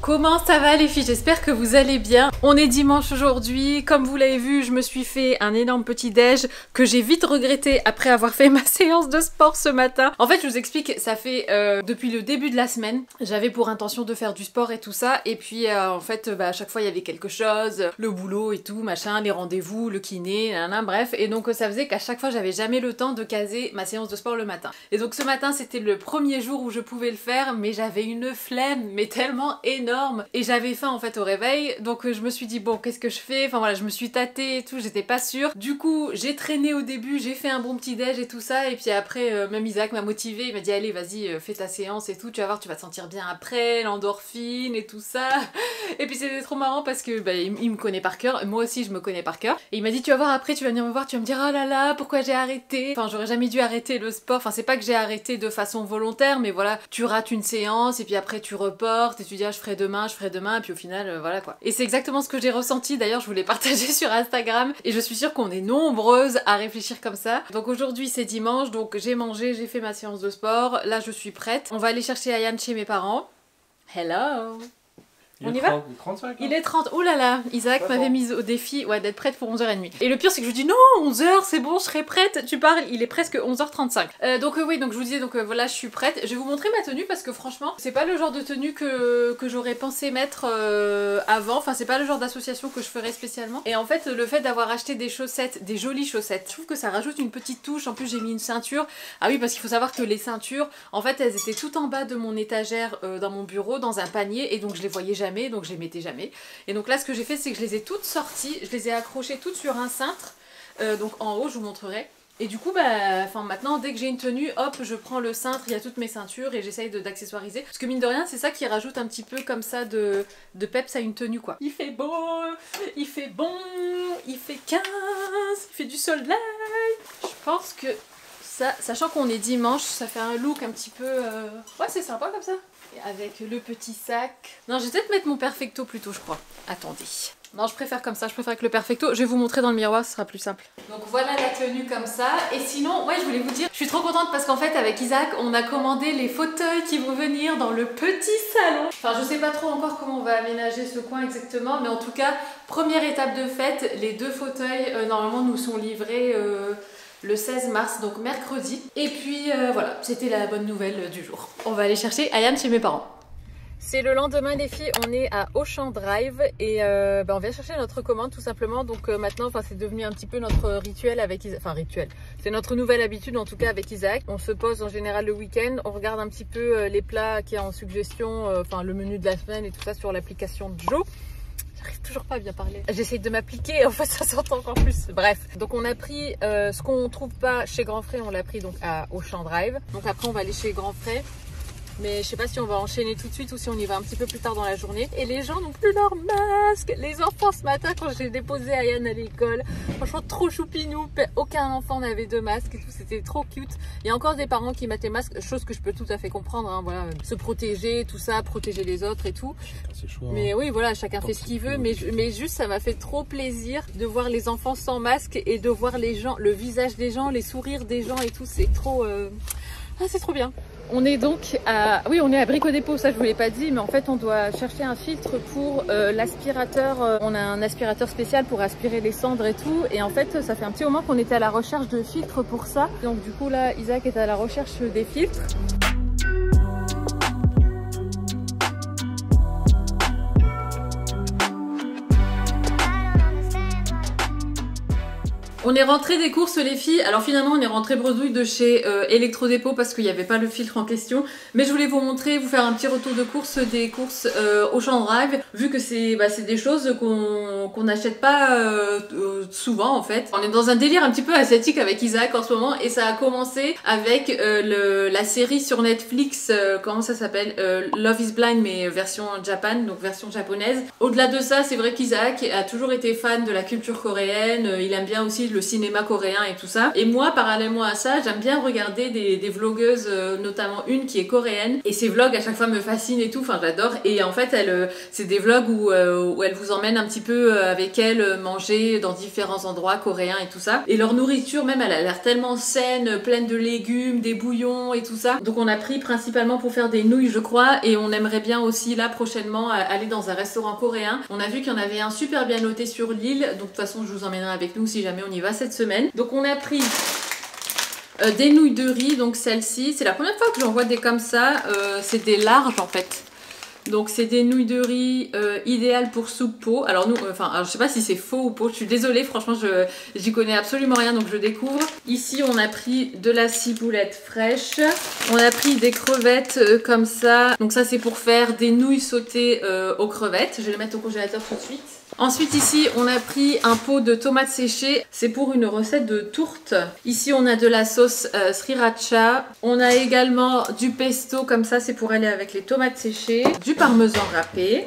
Comment ça va les filles? J'espère que vous allez bien. On est dimanche aujourd'hui. Comme vous l'avez vu, je me suis fait un énorme petit déj que j'ai vite regretté après avoir fait ma séance de sport ce matin. En fait, je vous explique, ça fait depuis le début de la semaine, j'avais pour intention de faire du sport et tout ça. Et puis en fait, à chaque fois il y avait quelque chose, le boulot et tout, machin, les rendez-vous, le kiné, bref. Et donc ça faisait qu'à chaque fois j'avais jamais le temps de caser ma séance de sport le matin. Et donc ce matin c'était le premier jour où je pouvais le faire, mais j'avais une flemme, mais tellement énorme. Et j'avais faim en fait au réveil, donc je me suis dit bon qu'est-ce que je fais, enfin voilà je me suis tâtée et tout, j'étais pas sûre. Du coup j'ai traîné au début, j'ai fait un bon petit déj et tout ça, et puis après même Isaac m'a motivée, il m'a dit allez vas-y fais ta séance et tout, tu vas voir tu vas te sentir bien après, l'endorphine et tout ça. Et puis c'était trop marrant parce que il me connaît par cœur, moi aussi je me connais par cœur, et il m'a dit tu vas voir après tu vas venir me voir, tu vas me dire oh là là pourquoi j'ai arrêté, enfin j'aurais jamais dû arrêter le sport, enfin c'est pas que j'ai arrêté de façon volontaire, mais voilà tu rates une séance et puis après tu reportes et tu dis ah je ferai demain, et puis au final, voilà quoi. Et c'est exactement ce que j'ai ressenti, d'ailleurs je vous l'ai partagé sur Instagram, et je suis sûre qu'on est nombreuses à réfléchir comme ça. Donc aujourd'hui c'est dimanche, donc j'ai mangé, j'ai fait ma séance de sport, là je suis prête. On va aller chercher Ayane chez mes parents. Hello! On y va? Il est 35. Il est 30. Oh là là, Isaac m'avait mise au défi d'être prête pour 11h30. Et le pire c'est que je lui dis non, 11h c'est bon, je serai prête. Tu parles, il est presque 11h35. Donc oui, donc je vous disais, donc voilà, je suis prête. Je vais vous montrer ma tenue parce que franchement, c'est pas le genre de tenue que j'aurais pensé mettre avant. Enfin, c'est pas le genre d'association que je ferais spécialement. Et en fait, le fait d'avoir acheté des chaussettes, des jolies chaussettes, je trouve que ça rajoute une petite touche. En plus, j'ai mis une ceinture. Ah oui, parce qu'il faut savoir que les ceintures, en fait, elles étaient tout en bas de mon étagère dans mon bureau, dans un panier, et donc je les voyais jamais. Donc je les mettais jamais. Et donc là ce que j'ai fait c'est que je les ai toutes sorties, je les ai accrochées toutes sur un cintre, donc en haut je vous montrerai. Et du coup maintenant dès que j'ai une tenue, hop je prends le cintre, il y a toutes mes ceintures et j'essaye d'accessoiriser. Parce que mine de rien c'est ça qui rajoute un petit peu comme ça de peps à une tenue quoi. Il fait beau, il fait bon, il fait 15, il fait du soleil. Je pense que ça, sachant qu'on est dimanche, ça fait un look un petit peu... Ouais c'est sympa comme ça. Avec le petit sac. Non, je vais peut-être mettre mon perfecto plutôt, je crois. Attendez. Non, je préfère comme ça, je préfère avec le perfecto. Je vais vous montrer dans le miroir, ce sera plus simple. Donc voilà la tenue comme ça. Et sinon, ouais, je voulais vous dire, je suis trop contente parce qu'en fait, avec Isaac, on a commandé les fauteuils qui vont venir dans le petit salon. Enfin, je sais pas trop encore comment on va aménager ce coin exactement, mais en tout cas, première étape de fête, les deux fauteuils, normalement, nous sont livrés... le 16 mars, donc mercredi. Et puis voilà, c'était la bonne nouvelle du jour. On va aller chercher Ayane chez mes parents. C'est le lendemain les filles, on est à Auchan Drive et on vient chercher notre commande tout simplement. Donc maintenant c'est devenu un petit peu notre rituel avec Isaac, enfin rituel, c'est notre nouvelle habitude en tout cas avec Isaac. On se pose en général le week-end, on regarde un petit peu les plats qu'il y a en suggestion, enfin le menu de la semaine et tout ça sur l'application Joe. J'arrive toujours pas à bien parler. J'essaye de m'appliquer, en fait ça s'entend encore plus. Bref, donc on a pris ce qu'on trouve pas chez Grand Frais, on l'a pris donc à Auchan Drive. Donc après on va aller chez Grand Frais. Mais je sais pas si on va enchaîner tout de suite ou si on y va un petit peu plus tard dans la journée. Et les gens n'ont plus leur masque. Les enfants ce matin quand j'ai déposé Ayane à l'école, franchement trop choupinou. Aucun enfant n'avait de masque et tout, c'était trop cute. Il y a encore des parents qui mettent les masques, chose que je peux tout à fait comprendre. Hein, voilà, se protéger, tout ça, protéger les autres et tout. Choix, mais oui, voilà, chacun fait ce qu'il veut. Mais juste ça m'a fait trop plaisir de voir les enfants sans masque et de voir les gens, le visage des gens, les sourires des gens et tout. C'est trop... Ah, c'est trop bien. On est donc à... Oui, on est à Brico Dépôt, ça je vous l'ai pas dit, mais en fait on doit chercher un filtre pour l'aspirateur. On a un aspirateur spécial pour aspirer les cendres et tout. Et en fait, ça fait un petit moment qu'on était à la recherche de filtres pour ça. Donc du coup là, Isaac est à la recherche des filtres. On est rentré des courses les filles, alors finalement on est rentré bredouille de chez Electrodépôt parce qu'il n'y avait pas le filtre en question, mais je voulais vous montrer, vous faire un petit retour de course des courses Auchan Drive, vu que c'est des choses qu'on n'achète pas souvent en fait. On est dans un délire un petit peu asiatique avec Isaac en ce moment et ça a commencé avec la série sur Netflix, comment ça s'appelle, Love is Blind mais version Japan, donc version japonaise. Au-delà de ça, c'est vrai qu'Isaac a toujours été fan de la culture coréenne, il aime bien aussi le cinéma coréen et tout ça. Et moi, parallèlement à ça, j'aime bien regarder des vlogueuses, notamment une qui est coréenne. Et ses vlogs à chaque fois me fascinent et tout, enfin j'adore. Et en fait, c'est des vlogs où elle vous emmène un petit peu avec elle manger dans différents endroits coréens et tout ça. Et leur nourriture même, elle a l'air tellement saine, pleine de légumes, des bouillons et tout ça. Donc on a pris principalement pour faire des nouilles je crois, et on aimerait bien aussi là prochainement aller dans un restaurant coréen. On a vu qu'il y en avait un super bien noté sur l'île, donc de toute façon je vous emmènerai avec nous si jamais on y va cette semaine. Donc on a pris des nouilles de riz, donc celle-ci, c'est la première fois que j'en vois des comme ça, c'est des larges en fait. Donc c'est des nouilles de riz idéales pour soupe pot. Alors nous, alors, je sais pas si c'est faux ou pot, je suis désolée, franchement j'y connais absolument rien donc je découvre. Ici on a pris de la ciboulette fraîche, on a pris des crevettes comme ça. Donc ça c'est pour faire des nouilles sautées aux crevettes, je vais les mettre au congélateur tout de suite. Ensuite ici on a pris un pot de tomates séchées, c'est pour une recette de tourte. Ici on a de la sauce sriracha, on a également du pesto comme ça, c'est pour aller avec les tomates séchées, du parmesan râpé.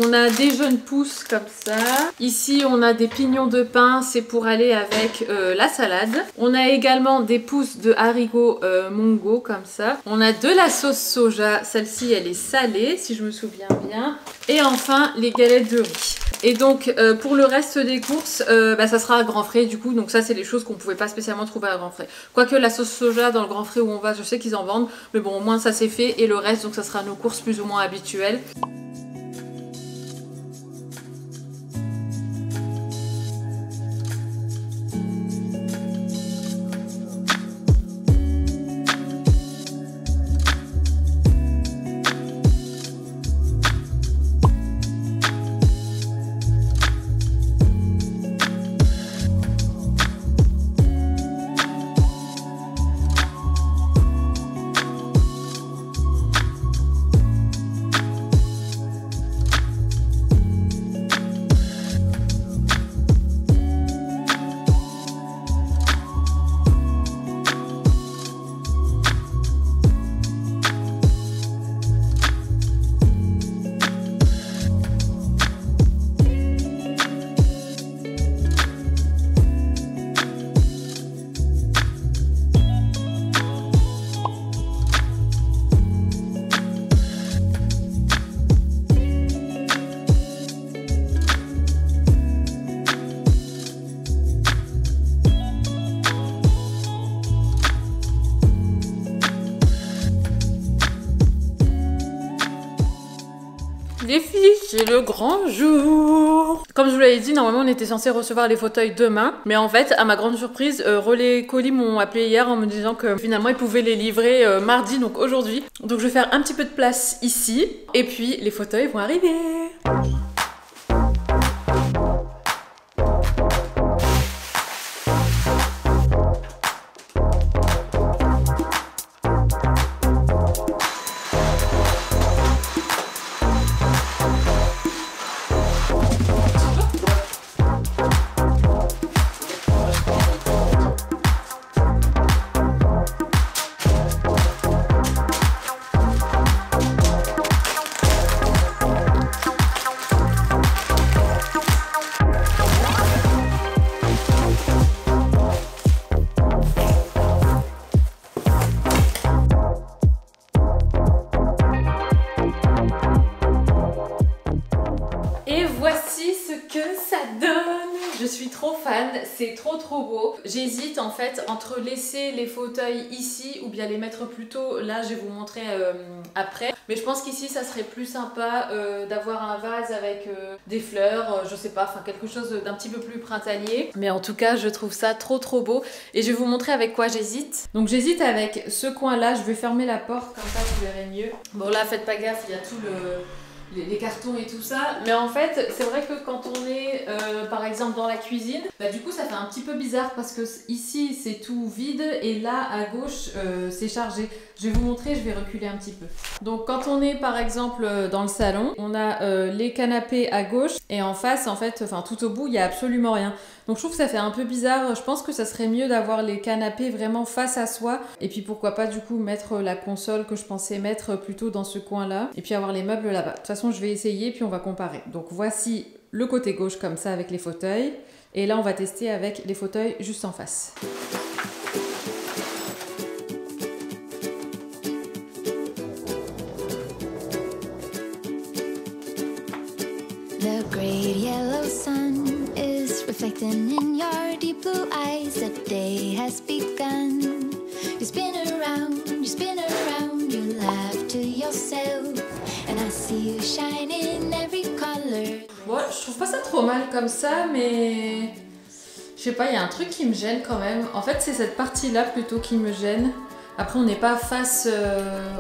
On a des jeunes pousses comme ça. Ici, on a des pignons de pain, c'est pour aller avec la salade. On a également des pousses de haricots mongo comme ça. On a de la sauce soja, celle-ci elle est salée si je me souviens bien. Et enfin, les galettes de riz. Et donc pour le reste des courses, ça sera à Grand Frais du coup, donc ça c'est les choses qu'on pouvait pas spécialement trouver à Grand Frais. Quoique la sauce soja dans le Grand Frais où on va, je sais qu'ils en vendent, mais bon au moins ça c'est fait, et le reste donc ça sera nos courses plus ou moins habituelles. Les filles, c'est le grand jour. Comme je vous l'avais dit, normalement on était censé recevoir les fauteuils demain. Mais en fait, à ma grande surprise, Relais Colis m'ont appelé hier en me disant que finalement ils pouvaient les livrer mardi, donc aujourd'hui. Donc je vais faire un petit peu de place ici. Et puis les fauteuils vont arriver. Je suis trop fan, c'est trop beau. J'hésite en fait entre laisser les fauteuils ici ou bien les mettre plutôt là, je vais vous montrer après. Mais je pense qu'ici ça serait plus sympa d'avoir un vase avec des fleurs, je sais pas, enfin quelque chose d'un petit peu plus printanier. Mais en tout cas je trouve ça trop beau et je vais vous montrer avec quoi j'hésite. Donc j'hésite avec ce coin là, je vais fermer la porte comme ça vous verrez mieux. Bon là faites pas gaffe, il y a tout les cartons et tout ça, mais en fait c'est vrai que quand on est par exemple dans la cuisine, du coup ça fait un petit peu bizarre parce que ici c'est tout vide et là à gauche c'est chargé. Je vais vous montrer, je vais reculer un petit peu. Donc quand on est par exemple dans le salon, on a les canapés à gauche et en face en fait, enfin tout au bout il n'y a absolument rien. Donc je trouve que ça fait un peu bizarre, je pense que ça serait mieux d'avoir les canapés vraiment face à soi et puis pourquoi pas du coup mettre la console que je pensais mettre plutôt dans ce coin là et puis avoir les meubles là-bas. De toute façon je vais essayer puis on va comparer. Donc voici le côté gauche comme ça avec les fauteuils. Et là on va tester avec les fauteuils juste en face. The great yellow sun is reflecting in your deep blue eyes. The day has begun. You spin around, you laugh to yourself. And I see you shine in every color. Bon, je trouve pas ça trop mal comme ça, mais je sais pas, il y a un truc qui me gêne quand même. En fait, c'est cette partie-là plutôt qui me gêne. Après, on n'est pas face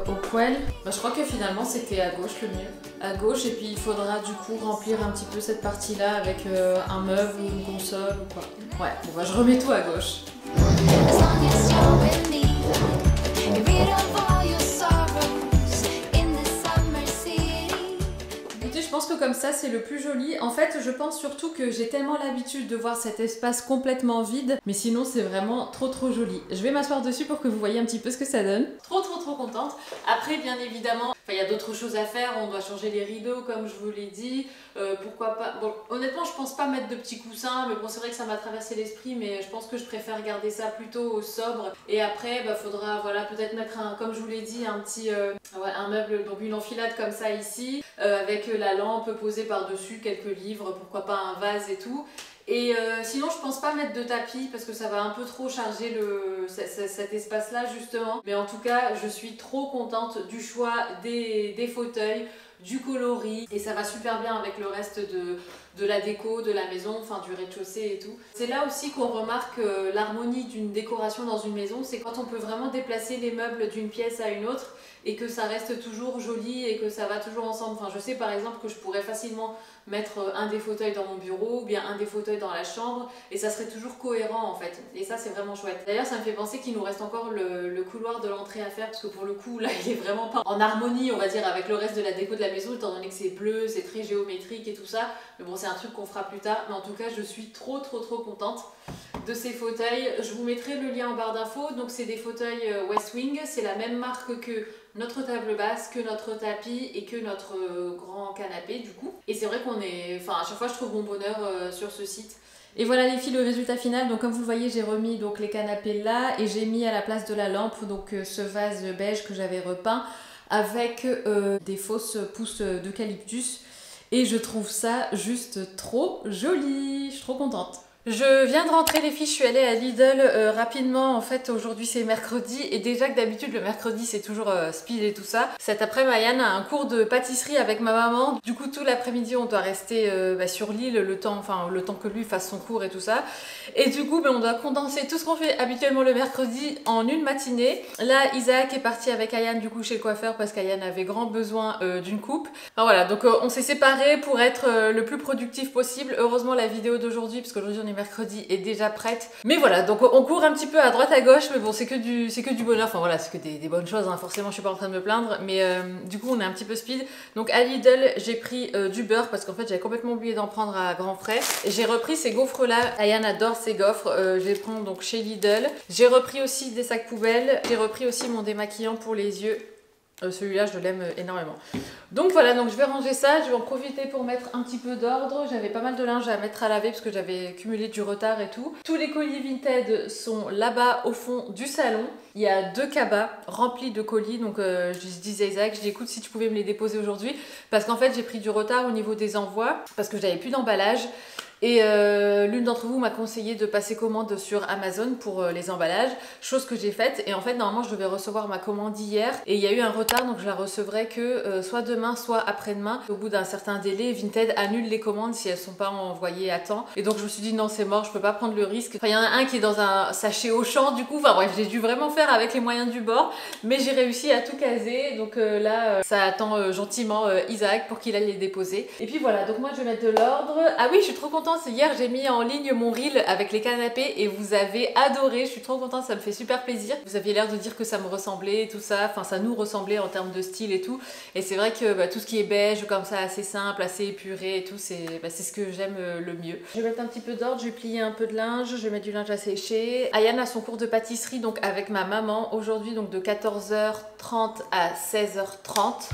au poêle. Bah, je crois que finalement, c'était à gauche le mieux. À gauche, et puis il faudra du coup remplir un petit peu cette partie-là avec un meuble ou une console ou quoi. Ouais, bon bah je remets tout à gauche. As long as you're with me, get rid of all your sorrows in the summer city. Écoutez, je pense que comme ça, c'est le plus joli. En fait, je pense surtout que j'ai tellement l'habitude de voir cet espace complètement vide, mais sinon, c'est vraiment trop joli. Je vais m'asseoir dessus pour que vous voyez un petit peu ce que ça donne. Trop contente. Après, bien évidemment, il y a d'autres choses à faire. On doit changer les rideaux, comme je vous l'ai dit. Pourquoi pas... Bon, honnêtement, je pense pas mettre de petits coussins, mais bon, c'est vrai que ça m'a traversé l'esprit, mais je pense que je préfère garder ça plutôt au sobre. Et après, bah, faudra, voilà, peut-être mettre un, comme je vous l'ai dit, un petit, ouais, un meuble, donc une enfilade comme ça ici, avec la lampe posée par-dessus, quelques livres, pourquoi pas un vase et tout. Et sinon, je pense pas mettre de tapis parce que ça va un peu trop charger cet espace-là justement. Mais en tout cas, je suis trop contente du choix des fauteuils, du coloris. Et ça va super bien avec le reste de la déco, de la maison, enfin du rez-de-chaussée et tout. C'est là aussi qu'on remarque l'harmonie d'une décoration dans une maison. C'est quand on peut vraiment déplacer les meubles d'une pièce à une autre et que ça reste toujours joli et que ça va toujours ensemble. Enfin, je sais par exemple que je pourrais facilement mettre un des fauteuils dans mon bureau ou bien un des fauteuils dans la chambre et ça serait toujours cohérent en fait. Et ça, c'est vraiment chouette. D'ailleurs, ça me fait penser qu'il nous reste encore le couloir de l'entrée à faire parce que pour le coup, là, il est vraiment pas en harmonie, on va dire, avec le reste de la déco de la maison étant donné que c'est bleu, c'est très géométrique et tout ça. Mais bon, c'est un truc qu'on fera plus tard. Mais en tout cas, je suis trop contente de ces fauteuils. Je vous mettrai le lien en barre d'infos. Donc, c'est des fauteuils West Wing. C'est la même marque que notre table basse, que notre tapis et que notre grand canapé du coup. Et c'est vrai qu'on est... Enfin, à chaque fois, je trouve mon bonheur sur ce site. Et voilà les filles, le résultat final. Donc comme vous le voyez, j'ai remis donc les canapés là et j'ai mis à la place de la lampe donc ce vase beige que j'avais repeint avec des fausses pousses d'eucalyptus. Et je trouve ça juste trop joli. Je suis trop contente. Je viens de rentrer les filles, je suis allée à Lidl rapidement. En fait aujourd'hui c'est mercredi et déjà que d'habitude le mercredi c'est toujours speed et tout ça. Cet après-midi Ayane a un cours de pâtisserie avec ma maman. Du coup tout l'après-midi on doit rester sur l'île le temps que lui fasse son cours et tout ça. Et du coup on doit condenser tout ce qu'on fait habituellement le mercredi en une matinée. Là Isaac est parti avec Ayane du coup chez le coiffeur parce qu'Ayane avait grand besoin d'une coupe. Enfin voilà, donc on s'est séparés pour être le plus productif possible. Heureusement la vidéo d'aujourd'hui, parce qu'aujourd'hui on est mercredi, est déjà prête. Mais voilà, donc on court un petit peu à droite à gauche, mais bon c'est que du bonheur, enfin voilà, c'est que des bonnes choses, hein. Forcément je suis pas en train de me plaindre, mais du coup on est un petit peu speed. Donc à Lidl j'ai pris du beurre parce qu'en fait j'avais complètement oublié d'en prendre à grands frais. Et j'ai repris ces gaufres là, Ayane adore ces gaufres, je les prends donc chez Lidl. J'ai repris aussi des sacs poubelles, j'ai repris aussi mon démaquillant pour les yeux. Celui-là je l'aime énormément. Donc voilà, donc je vais ranger ça, je vais en profiter pour mettre un petit peu d'ordre. J'avais pas mal de linge à mettre à laver parce que j'avais cumulé du retard et tout. Tous les colis Vinted sont là-bas au fond du salon. Il y a 2 cabas remplis de colis, donc je disais à Isaac, je dis écoute si tu pouvais me les déposer aujourd'hui parce qu'en fait j'ai pris du retard au niveau des envois parce que j'avais plus d'emballage. Et l'une d'entre vous m'a conseillé de passer commande sur Amazon pour les emballages, chose que j'ai faite. Et en fait, normalement, je devais recevoir ma commande hier et il y a eu un retard, donc je la recevrai que soit demain, soit après-demain. Au bout d'un certain délai, Vinted annule les commandes si elles sont pas envoyées à temps. Et donc, je me suis dit non, c'est mort, je peux pas prendre le risque. Enfin, il y en a un qui est dans un sachet Auchan, du coup. Enfin bref, j'ai dû vraiment faire avec les moyens du bord, mais j'ai réussi à tout caser. Donc là, ça attend gentiment Isaac pour qu'il aille les déposer. Et puis voilà, donc moi, je vais mettre de l'ordre. Ah oui, je suis trop contente. Hier j'ai mis en ligne mon reel avec les canapés et vous avez adoré, je suis trop contente, ça me fait super plaisir. Vous aviez l'air de dire que ça me ressemblait et tout ça, enfin ça nous ressemblait en termes de style et tout. Et c'est vrai que tout ce qui est beige comme ça, assez simple, assez épuré et tout, c'est ce que j'aime le mieux. Je vais mettre un petit peu d'ordre, je vais plier un peu de linge, je vais mettre du linge à sécher. Ayane a son cours de pâtisserie donc avec ma maman aujourd'hui, donc de 14h30 à 16h30.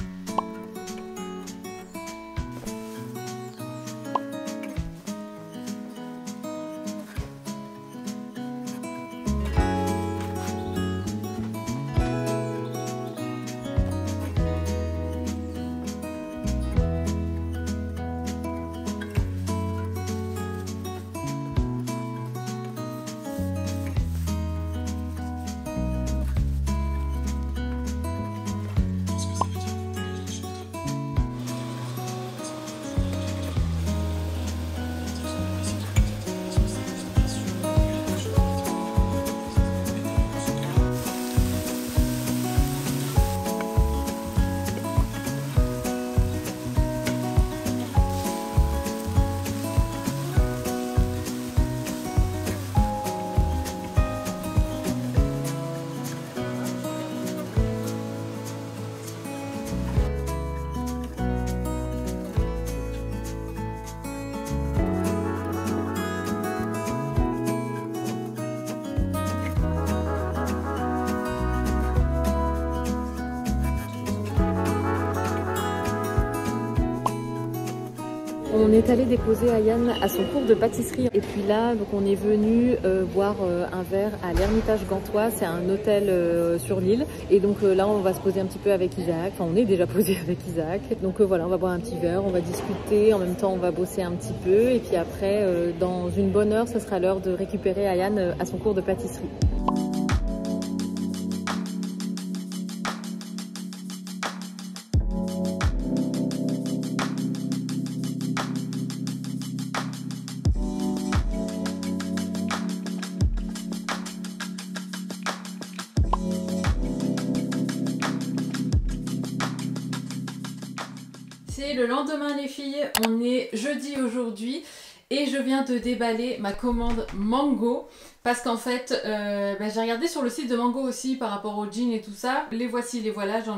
On est allé déposer Ayane à son cours de pâtisserie et puis là donc on est venu boire un verre à l'Ermitage Gantois, c'est un hôtel sur l'île et donc là on va se poser un petit peu avec Isaac, enfin on est déjà posé avec Isaac, donc voilà on va boire un petit verre, on va discuter, en même temps on va bosser un petit peu et puis après dans une bonne heure ce sera l'heure de récupérer Ayane à son cours de pâtisserie. C'est le lendemain les filles, on est jeudi aujourd'hui et je viens de déballer ma commande Mango parce qu'en fait j'ai regardé sur le site de Mango aussi par rapport aux jeans et tout ça. Les voici, les voilà, je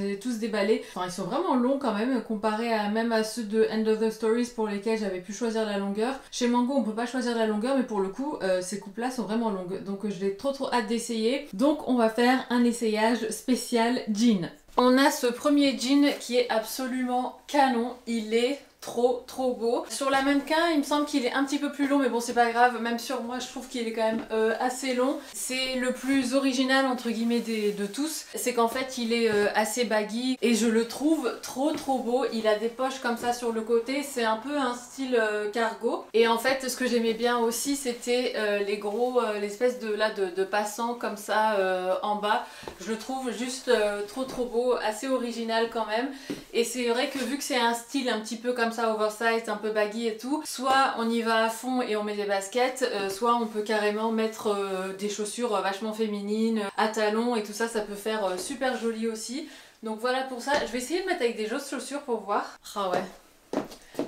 les ai tous déballés. Enfin ils sont vraiment longs quand même comparé même à ceux de End of the Stories pour lesquels j'avais pu choisir la longueur. Chez Mango on peut pas choisir la longueur mais pour le coup ces coupes là sont vraiment longues donc je l'ai trop hâte d'essayer. Donc on va faire un essayage spécial jean. On a ce premier jean qui est absolument canon, il est trop beau. Sur la mannequin il me semble qu'il est un petit peu plus long mais bon c'est pas grave, même sur moi je trouve qu'il est quand même assez long. C'est le plus original entre guillemets de tous, c'est qu'en fait il est assez baggy et je le trouve trop beau. Il a des poches comme ça sur le côté, c'est un peu un style cargo et en fait ce que j'aimais bien aussi c'était les gros, l'espèce de passants comme ça en bas. Je le trouve juste trop beau, assez original quand même et c'est vrai que vu que c'est un style un petit peu comme ça oversize, un peu baggy et tout, soit on y va à fond et on met des baskets, soit on peut carrément mettre des chaussures vachement féminines, à talons et tout ça, ça peut faire super joli aussi. Donc voilà pour ça, je vais essayer de mettre avec des autres chaussures pour voir. Ah ouais,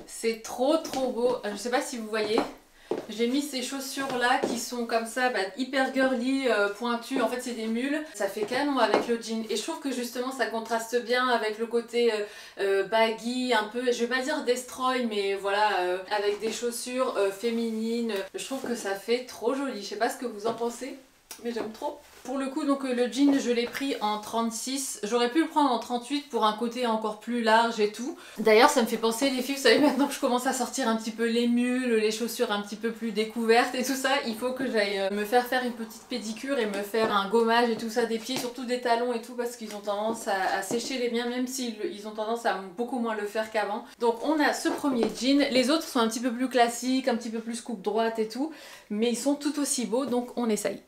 c'est trop beau, je sais pas si vous voyez. J'ai mis ces chaussures là qui sont comme ça hyper girly, pointues, en fait c'est des mules, ça fait canon avec le jean et je trouve que justement ça contraste bien avec le côté baggy, un peu, je vais pas dire destroy mais voilà, avec des chaussures féminines, je trouve que ça fait trop joli, je sais pas ce que vous en pensez mais j'aime trop. Pour le coup donc le jean je l'ai pris en 36, j'aurais pu le prendre en 38 pour un côté encore plus large et tout. D'ailleurs ça me fait penser les filles, vous savez maintenant que je commence à sortir un petit peu les mules, les chaussures un petit peu plus découvertes et tout ça, il faut que j'aille me faire une petite pédicure et me faire un gommage et tout ça des pieds, surtout des talons et tout parce qu'ils ont tendance à sécher les miens même s'ils ont tendance à beaucoup moins le faire qu'avant. Donc on a ce premier jean, les autres sont un petit peu plus classiques, un petit peu plus coupe droite et tout, mais ils sont tout aussi beaux donc on essaye.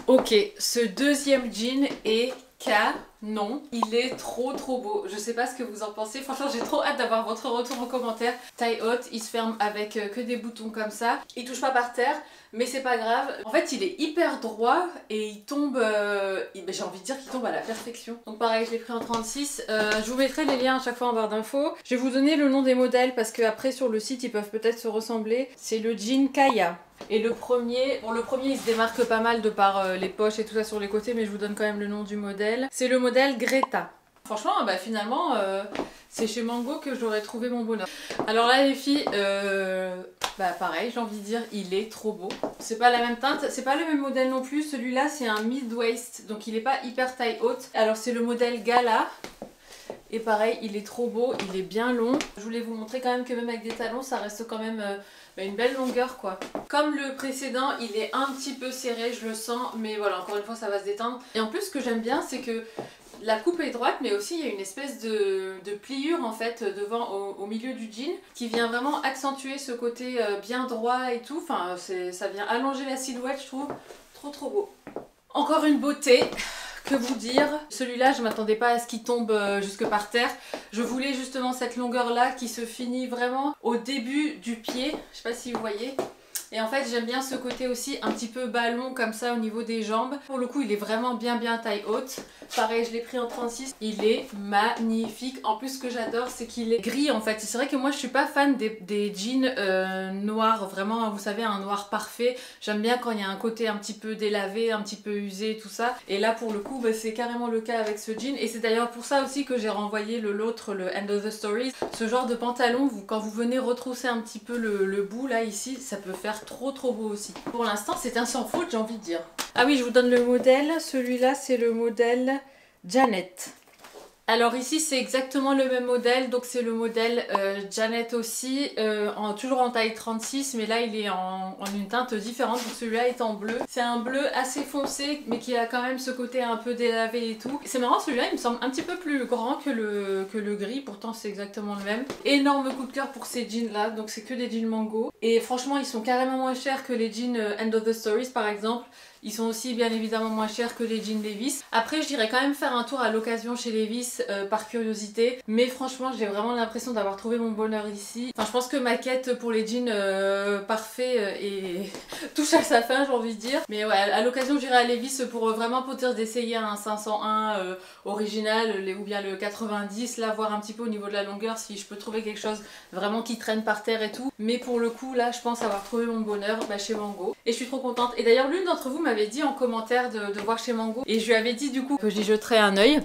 Ok, ce deuxième jean est canon, il est trop beau, je sais pas ce que vous en pensez, franchement j'ai trop hâte d'avoir votre retour en commentaire. Taille haute, il se ferme avec que des boutons comme ça, il touche pas par terre mais c'est pas grave. En fait il est hyper droit et il tombe, j'ai envie de dire qu'il tombe à la perfection. Donc pareil je l'ai pris en 36, je vous mettrai les liens à chaque fois en barre d'infos. Je vais vous donner le nom des modèles parce que après sur le site ils peuvent peut-être se ressembler. C'est le jean Kaya. Et le premier il se démarque pas mal de par les poches et tout ça sur les côtés mais je vous donne quand même le nom du modèle. C'est le modèle Greta. Franchement finalement c'est chez Mango que j'aurais trouvé mon bonheur. Alors là les filles, pareil j'ai envie de dire il est trop beau. C'est pas la même teinte, c'est pas le même modèle non plus, celui-là c'est un mid-waist donc il est pas hyper taille haute. Alors c'est le modèle Gala. Et pareil, il est trop beau, il est bien long. Je voulais vous montrer quand même que même avec des talons, ça reste quand même une belle longueur quoi. Comme le précédent, il est un petit peu serré, je le sens, mais voilà, encore une fois, ça va se détendre. Et en plus, ce que j'aime bien, c'est que la coupe est droite, mais aussi il y a une espèce de pliure en fait devant au milieu du jean qui vient vraiment accentuer ce côté bien droit et tout. Enfin, ça vient allonger la silhouette, je trouve. Trop beau. Encore une beauté. Que vous dire, celui-là je m'attendais pas à ce qu'il tombe jusque par terre. Je voulais justement cette longueur là qui se finit vraiment au début du pied, je sais pas si vous voyez. Et en fait j'aime bien ce côté aussi un petit peu ballon comme ça au niveau des jambes. Pour le coup il est vraiment bien taille haute. Pareil je l'ai pris en 36, il est magnifique. En plus ce que j'adore c'est qu'il est gris en fait. C'est vrai que moi je suis pas fan des jeans noirs, vraiment vous savez un noir parfait. J'aime bien quand il y a un côté un petit peu délavé, un petit peu usé tout ça. Et là pour le coup c'est carrément le cas avec ce jean. Et c'est d'ailleurs pour ça aussi que j'ai renvoyé l'autre, le End of the Stories. Ce genre de pantalon, quand vous venez retrousser un petit peu le bout là ici, ça peut faire trop beau aussi. Pour l'instant c'est un sans faute j'ai envie de dire. Ah oui je vous donne le modèle, celui-là c'est le modèle Janet. Alors ici c'est exactement le même modèle, donc c'est le modèle Janet aussi, toujours en taille 36, mais là il est en une teinte différente, donc celui-là est en bleu. C'est un bleu assez foncé, mais qui a quand même ce côté un peu délavé et tout. C'est marrant, celui-là il me semble un petit peu plus grand que le gris, pourtant c'est exactement le même. Énorme coup de cœur pour ces jeans là, donc c'est que des jeans Mango. Et franchement ils sont carrément moins chers que les jeans End of the Stories par exemple. Ils sont aussi bien évidemment moins chers que les jeans Levi's. Après je dirais quand même faire un tour à l'occasion chez Levi's par curiosité. Mais franchement j'ai vraiment l'impression d'avoir trouvé mon bonheur ici. Enfin je pense que ma quête pour les jeans parfaits touche à sa fin, j'ai envie de dire. Mais ouais, à l'occasion j'irai à Levi's pour vraiment peut-être d'essayer un 501 original ou bien le 90. Là voir un petit peu au niveau de la longueur si je peux trouver quelque chose vraiment qui traîne par terre et tout. Mais pour le coup là je pense avoir trouvé mon bonheur chez Mango. Et je suis trop contente. Et d'ailleurs l'une d'entre vous m'avait dit en commentaire de voir chez Mango. Et je lui avais dit du coup que j'y jeterais un œil.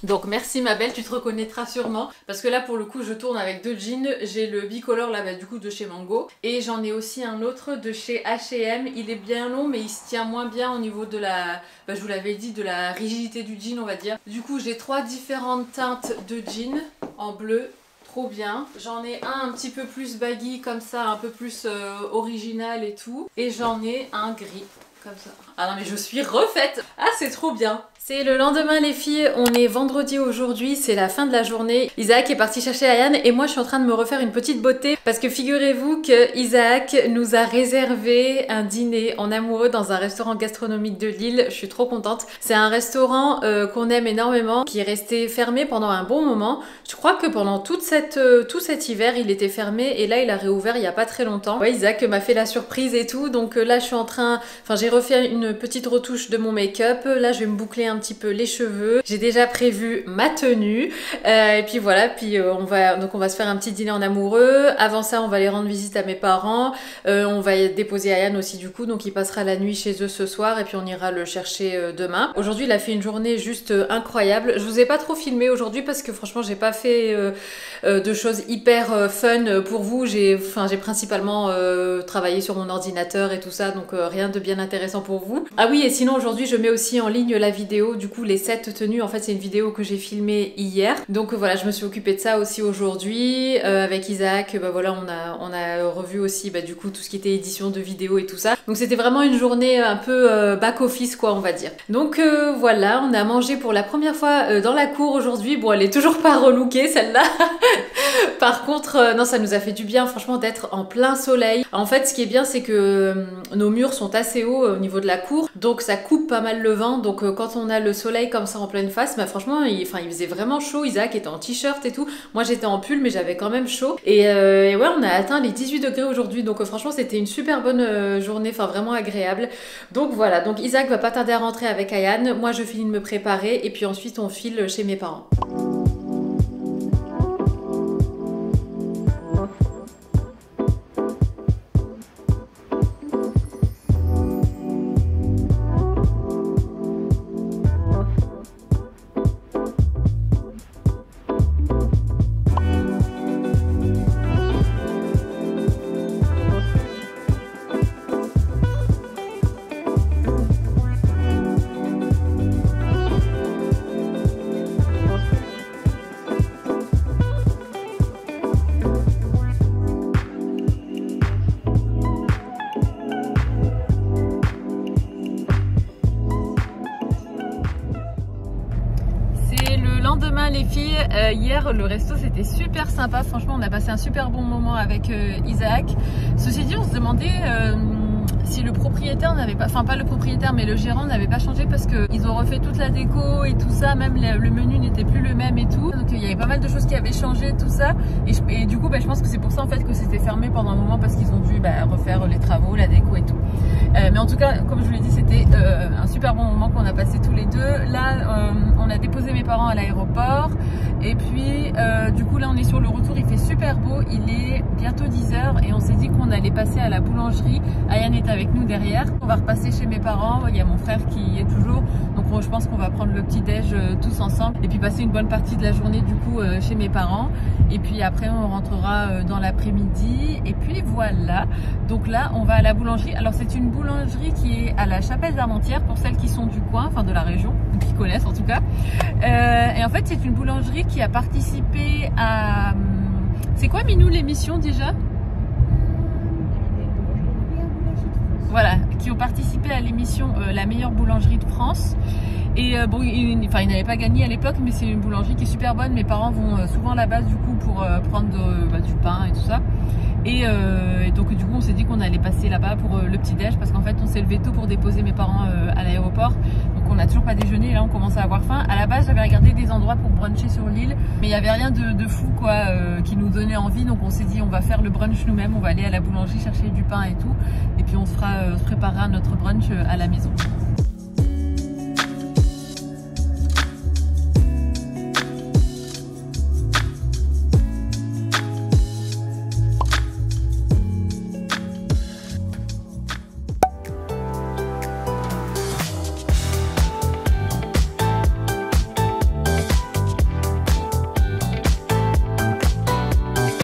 Donc merci ma belle, tu te reconnaîtras sûrement. Parce que là pour le coup je tourne avec deux jeans. J'ai le bicolore là du coup de chez Mango. Et j'en ai aussi un autre de chez H&M. Il est bien long mais il se tient moins bien au niveau de la... je vous l'avais dit, de la rigidité du jean on va dire. Du coup j'ai 3 différentes teintes de jeans en bleu. Trop bien. J'en ai un petit peu plus baggy comme ça, un peu plus original et tout. Et j'en ai un gris comme ça. Ah non mais je suis refaite. Ah c'est trop bien. C'est le lendemain les filles, on est vendredi aujourd'hui, c'est la fin de la journée. Isaac est parti chercher Ayane et moi je suis en train de me refaire une petite beauté parce que figurez-vous que Isaac nous a réservé un dîner en amoureux dans un restaurant gastronomique de Lille. Je suis trop contente. C'est un restaurant qu'on aime énormément, qui est resté fermé pendant un bon moment. Je crois que pendant tout cet hiver il était fermé et là il a réouvert il n'y a pas très longtemps. Ouais, Isaac m'a fait la surprise et tout, donc là je suis en train... Enfin j'ai refait une petite retouche de mon make-up. Là je vais me boucler un petit peu les cheveux. J'ai déjà prévu ma tenue et puis voilà, puis on va se faire un petit dîner en amoureux. Avant ça on va aller rendre visite à mes parents, on va déposer Ayane aussi du coup, donc il passera la nuit chez eux ce soir et puis on ira le chercher demain. Aujourd'hui il a fait une journée juste incroyable. Je vous ai pas trop filmé aujourd'hui parce que franchement j'ai pas fait de choses hyper fun pour vous. J'ai principalement travaillé sur mon ordinateur et tout ça, donc rien de bien intéressant pour vous. Ah oui, et sinon aujourd'hui je mets aussi en ligne la vidéo, du coup les 7 tenues. En fait c'est une vidéo que j'ai filmée hier, donc voilà je me suis occupée de ça aussi aujourd'hui avec Isaac. Voilà on a revu aussi du coup tout ce qui était édition de vidéos et tout ça, donc c'était vraiment une journée un peu back office quoi on va dire. Donc voilà, on a mangé pour la première fois dans la cour aujourd'hui. Bon elle est toujours pas relookée celle-là par contre non, ça nous a fait du bien franchement d'être en plein soleil. En fait ce qui est bien c'est que nos murs sont assez hauts au niveau de la cour, donc ça coupe pas mal le vent, donc quand on a le soleil comme ça en pleine face, franchement il faisait vraiment chaud. Isaac était en t-shirt et tout, moi j'étais en pull mais j'avais quand même chaud et ouais on a atteint les 18 degrés aujourd'hui, donc franchement c'était une super bonne journée, vraiment agréable. Donc voilà, donc Isaac va pas tarder à rentrer avec Ayane, moi je finis de me préparer et puis ensuite on file chez mes parents. Les filles, hier le resto c'était super sympa, franchement on a passé un super bon moment avec Isaac. Ceci dit on se demandait si le propriétaire n'avait pas, enfin pas le propriétaire mais le gérant n'avait pas changé parce qu'ils ont refait toute la déco et tout ça, même le menu n'était plus le même et tout, donc il y avait pas mal de choses qui avaient changé tout ça et du coup je pense que c'est pour ça en fait que c'était fermé pendant un moment, parce qu'ils ont dû refaire les travaux, la déco et tout. Mais en tout cas comme je vous l'ai dit c'était un super bon moment qu'on a passé tous les deux. Là on a déposé mes parents à l'aéroport et puis du coup là on est sur le retour, il fait super beau, il est bientôt 10h et on s'est dit qu'on allait passer à la boulangerie. Ayane est avec nous derrière, on va repasser chez mes parents, il y a mon frère qui y est toujours, donc je pense qu'on va prendre le petit déj tous ensemble et puis passer une bonne partie de la journée du coup chez mes parents, et puis après on rentrera dans l'après-midi et puis voilà. Donc là on va à la boulangerie. Alors c'est une boulangerie qui est à la Chapelle d'Armentières pour celles qui sont du coin, enfin de la région, qui qui connaissent en tout cas. Et en fait, c'est une boulangerie qui a participé à... C'est quoi, Minou, l'émission déjà? Voilà, qui ont participé à l'émission La meilleure boulangerie de France. Et bon, ils n'avaient pas gagné à l'époque, mais c'est une boulangerie qui est super bonne. Mes parents vont souvent là-bas du coup pour prendre du pain et tout ça. Et donc du coup on s'est dit qu'on allait passer là-bas pour le petit-déj, parce qu'en fait on s'est levé tôt pour déposer mes parents à l'aéroport. Donc on n'a toujours pas déjeuné et là on commence à avoir faim. À la base j'avais regardé des endroits pour bruncher sur l'île, mais il n'y avait rien de fou quoi qui nous donnait envie. Donc on s'est dit on va faire le brunch nous-mêmes, on va aller à la boulangerie chercher du pain et tout. Et puis on se préparera notre brunch à la maison.